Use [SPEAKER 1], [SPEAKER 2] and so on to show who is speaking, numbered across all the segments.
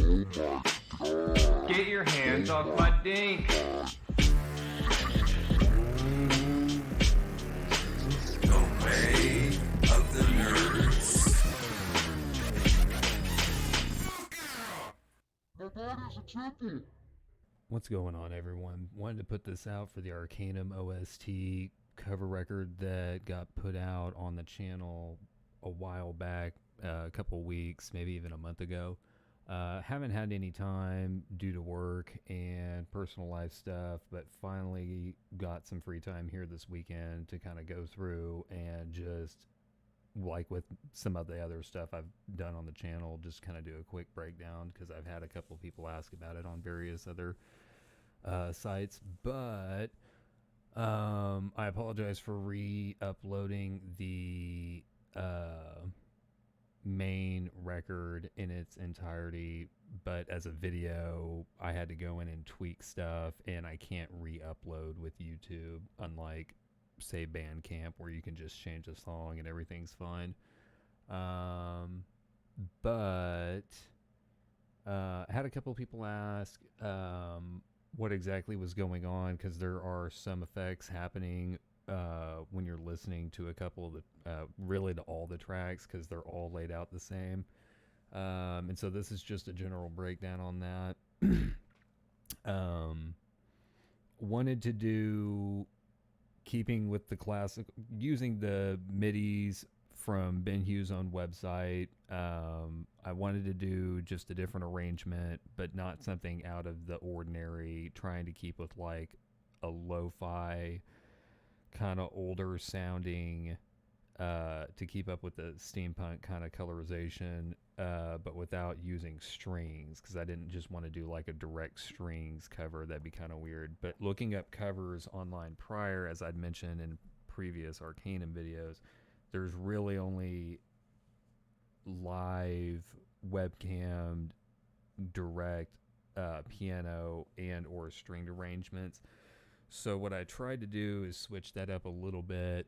[SPEAKER 1] Get your hands off my dink!
[SPEAKER 2] The way of the nerds.
[SPEAKER 3] What's going on, everyone? Wanted to put this out for the Arcanum OST cover record that got put out on the channel a while back, a couple weeks, maybe even a month ago. Haven't had any time due to work and personal life stuff, but finally got some free time here this weekend to kind of go through and just, like with some of the other stuff I've done on the channel, just kind of do a quick breakdown because I've had a couple of people ask about it on various other sites. But I apologize for re-uploading the main record in its entirety, but as a video I had to go in and tweak stuff, and I can't re-upload with YouTube, unlike say Bandcamp where you can just change the song and everything's fine. But I had a couple of people ask what exactly was going on, because there are some effects happening when you're listening to a couple of the really to all the tracks, because they're all laid out the same. And so this is just a general breakdown on that. Wanted to do, keeping with the classic, using the MIDIs from Ben Hughes' own website. I wanted to do just a different arrangement, but not something out of the ordinary, trying to keep with like a lo-fi kind of older sounding, to keep up with the steampunk kind of colorization, but without using strings, because I didn't just want to do like a direct strings cover. That'd be kind of weird. But looking up covers online prior, as I'd mentioned in previous Arcanum videos, there's really only live webcam direct piano and or stringed arrangements. So what I tried to do is switch that up a little bit,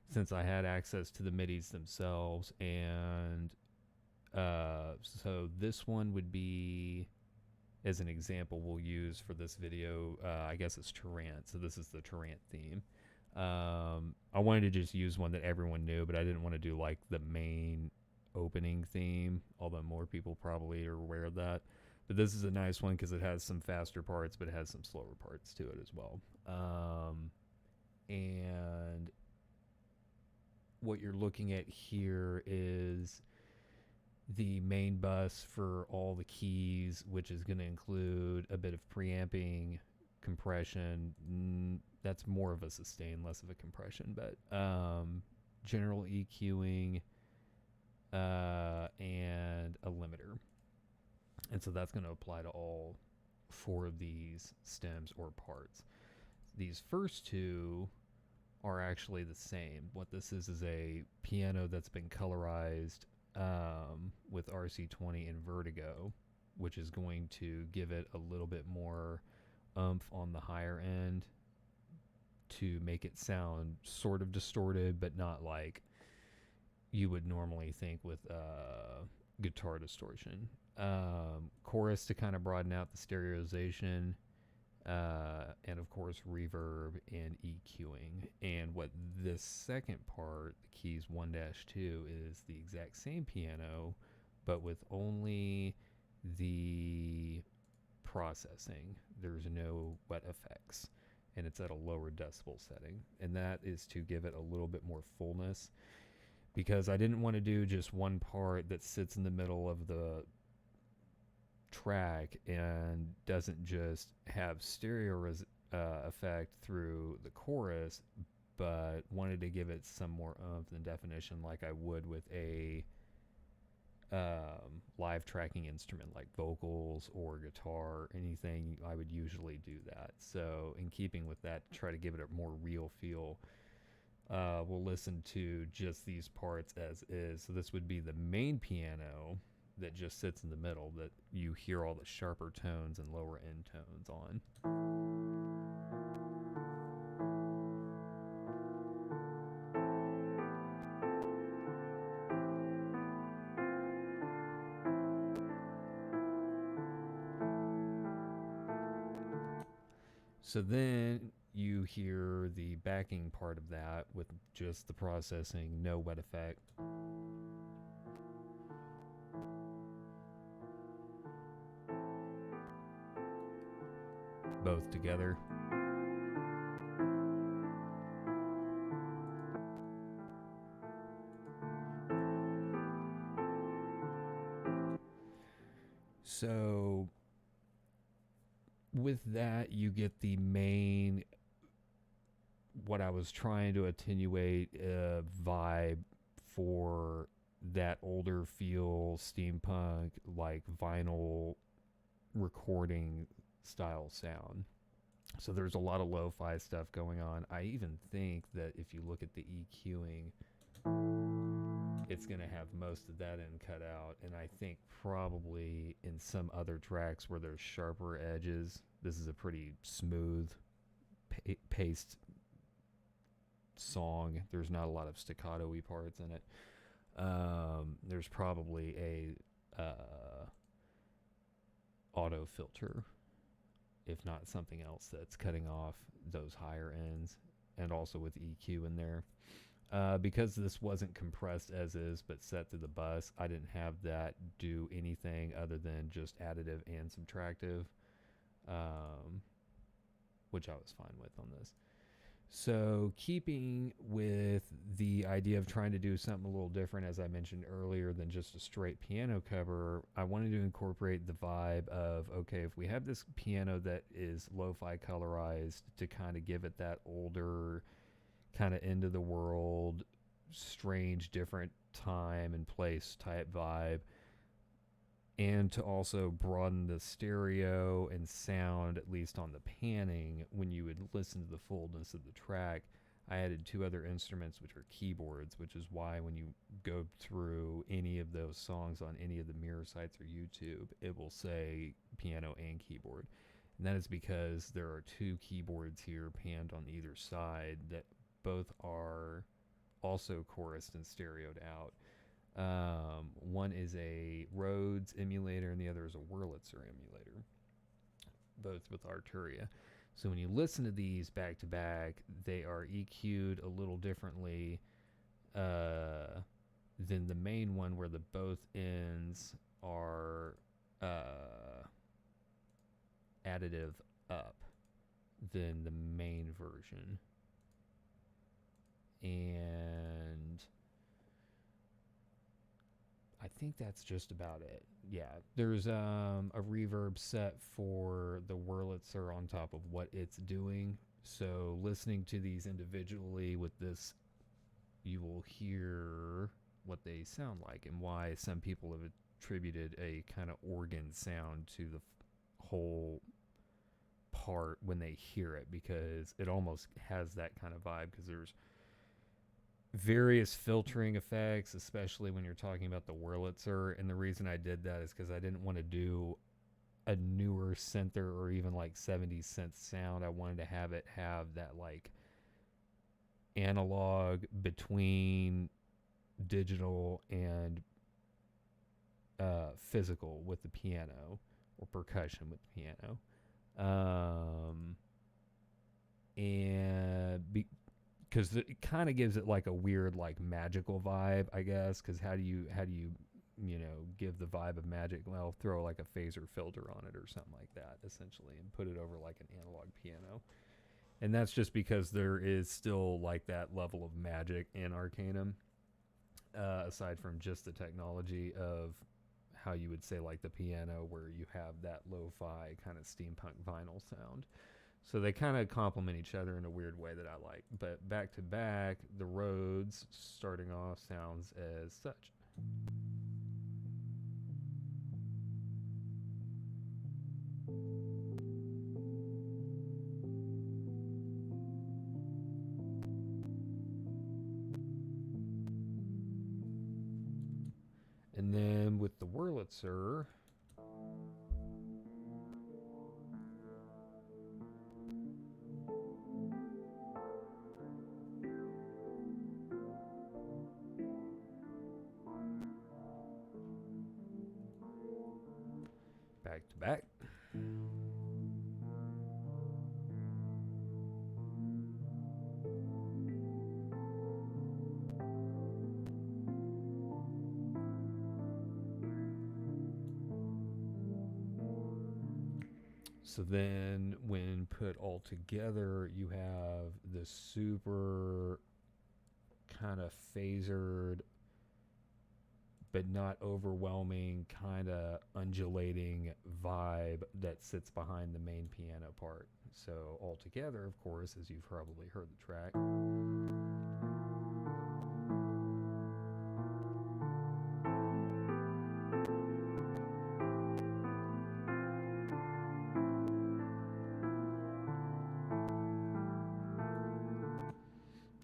[SPEAKER 3] since I had access to the MIDIs themselves. And so this one would be, as an example, we'll use for this video, I guess it's Tarrant. So this is the Tarrant theme. I wanted to just use one that everyone knew, but I didn't want to do like the main opening theme, although more people probably are aware of that. But this is a nice one because it has some faster parts, but it has some slower parts to it as well. And what you're looking at here is the main bus for all the keys, which is going to include a bit of preamping, compression. That's more of a sustain, less of a compression, but general EQing, and a limiter. And so that's going to apply to all four of these stems or parts. These first two are actually the same. What this is a piano that's been colorized with RC20 and Vertigo, which is going to give it a little bit more oomph on the higher end to make it sound sort of distorted, but not like you would normally think with guitar distortion. Chorus to kind of broaden out the stereoization, and of course reverb and EQing. And what this second part, the keys 1-2, is the exact same piano, but with only the processing. There's no wet effects, and it's at a lower decibel setting, and that is to give it a little bit more fullness, because I didn't want to do just one part that sits in the middle of the track and doesn't just have stereo effect through the chorus, but wanted to give it some more oomph and definition like I would with a live tracking instrument like vocals or guitar, anything. I would usually do that. So in keeping with that, try to give it a more real feel. We'll listen to just these parts as is. So this would be the main piano that just sits in the middle, that you hear all the sharper tones and lower end tones on. So then you hear the backing part of that with just the processing, no wet effect. Both together. So with that, you get the main, what I was trying to attenuate vibe for that older feel, steampunk, like vinyl recording style sound. So there's a lot of lo-fi stuff going on. I even think that if you look at the EQing, it's going to have most of that end cut out. And I think probably in some other tracks where there's sharper edges, this is a pretty smooth paced song. There's not a lot of staccato-y parts in it. There's probably a auto filter, if not something else that's cutting off those higher ends, and also with EQ in there. Because this wasn't compressed as is but set to the bus, I didn't have that do anything other than just additive and subtractive, which I was fine with on this. So keeping with the idea of trying to do something a little different, as I mentioned earlier, than just a straight piano cover, I wanted to incorporate the vibe of, okay, if we have this piano that is lo-fi colorized to kind of give it that older, kind of end of the world, strange, different time and place type vibe, and to also broaden the stereo and sound, at least on the panning, when you would listen to the fullness of the track, I added two other instruments, which are keyboards, which is why when you go through any of those songs on any of the mirror sites or YouTube, it will say piano and keyboard. And that is because there are two keyboards here panned on either side that both are also chorused and stereoed out. One is a Rhodes emulator and the other is a Wurlitzer emulator, both with Arturia. So when you listen to these back to back, they are EQ'd a little differently than the main one, where the both ends are additive up than the main version. And I think that's just about it. Yeah, there's a reverb set for the Wurlitzer on top of what it's doing. So listening to these individually with this, you will hear what they sound like and why some people have attributed a kind of organ sound to the whole part when they hear it, because it almost has that kind of vibe, because there's various filtering effects, especially when you're talking about the Wurlitzer. And the reason I did that is because I didn't want to do a newer synth or even like 70s synth sound. I wanted to have it have that like analog between digital and physical with the piano, or percussion with the piano. Because it kind of gives it like a weird, like magical vibe, I guess. Because how do you give the vibe of magic? Well, throw like a phaser filter on it or something like that, essentially, and put it over like an analog piano. And that's just because there is still like that level of magic in Arcanum, aside from just the technology of how you would say like the piano, where you have that lo-fi kind of steampunk vinyl sound. So they kind of complement each other in a weird way that I like. But back to back, the Rhodes starting off sounds as such. And then with the Wurlitzer, back to back. So then, when put all together, you have the super kind of phasered, but not overwhelming, kind of undulating vibe that sits behind the main piano part. So, all together, of course, as you've probably heard the track.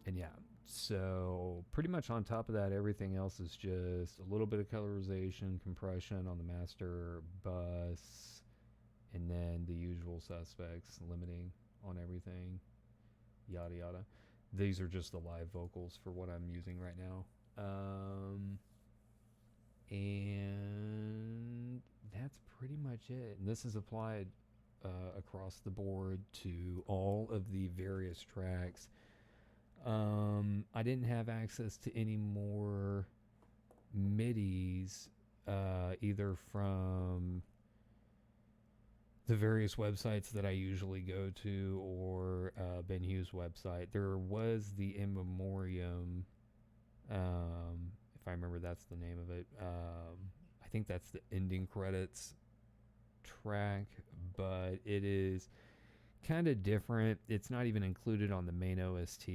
[SPEAKER 3] And yeah, so pretty much on top of that, everything else is just a little bit of colorization, compression on the master bus, and then the usual suspects, limiting on everything, yada yada. These are just the live vocals for what I'm using right now. And that's pretty much it. And this is applied across the board to all of the various tracks. I didn't have access to any more MIDIs, either from the various websites that I usually go to or Ben Hughes' website. There was the In Memoriam, if I remember that's the name of it. I think that's the ending credits track, but it is kind of different. It's not even included on the main OST.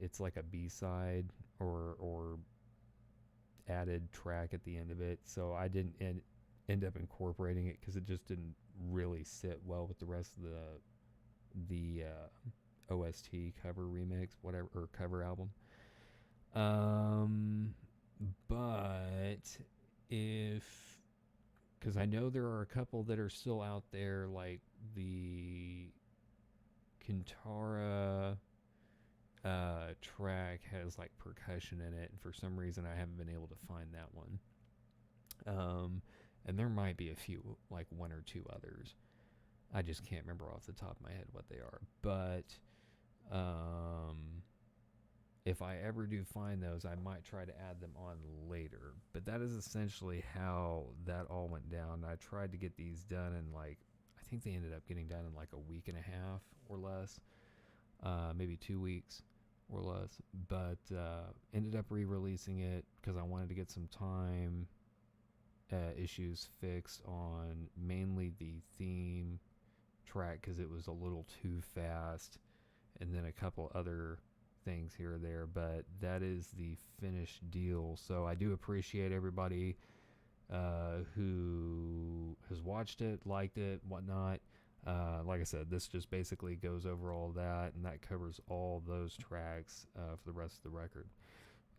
[SPEAKER 3] It's like a B-side or added track at the end of it. So I didn't end up incorporating it because it just didn't really sit well with the rest of the OST cover remix, whatever, or cover album. But because I know there are a couple that are still out there, like the Kintara track has like percussion in it, and for some reason I haven't been able to find that one. And there might be a few, like one or two others. I just can't remember off the top of my head what they are. But if I ever do find those, I might try to add them on later. But that is essentially how that all went down. I tried to get these done in I think they ended up getting done in like a week and a half or less, maybe 2 weeks or less. But ended up re-releasing it because I wanted to get some time issues fixed on mainly the theme track because it was a little too fast, and then a couple other things here or there. But that is the finished deal. So I do appreciate everybody who has watched it, liked it, whatnot. Like I said, this just basically goes over all that, and that covers all those tracks for the rest of the record.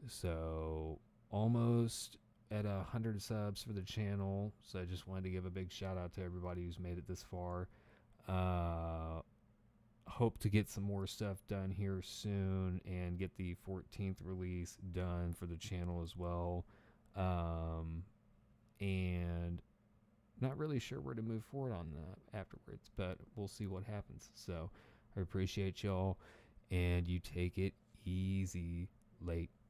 [SPEAKER 3] So almost at 100 subs for the channel. So I just wanted to give a big shout out to everybody who's made it this far. Hope to get some more stuff done here soon and get the 14th release done for the channel as well. And not really sure where to move forward on that afterwards, but we'll see what happens. So I appreciate y'all, and you take it easy. Late.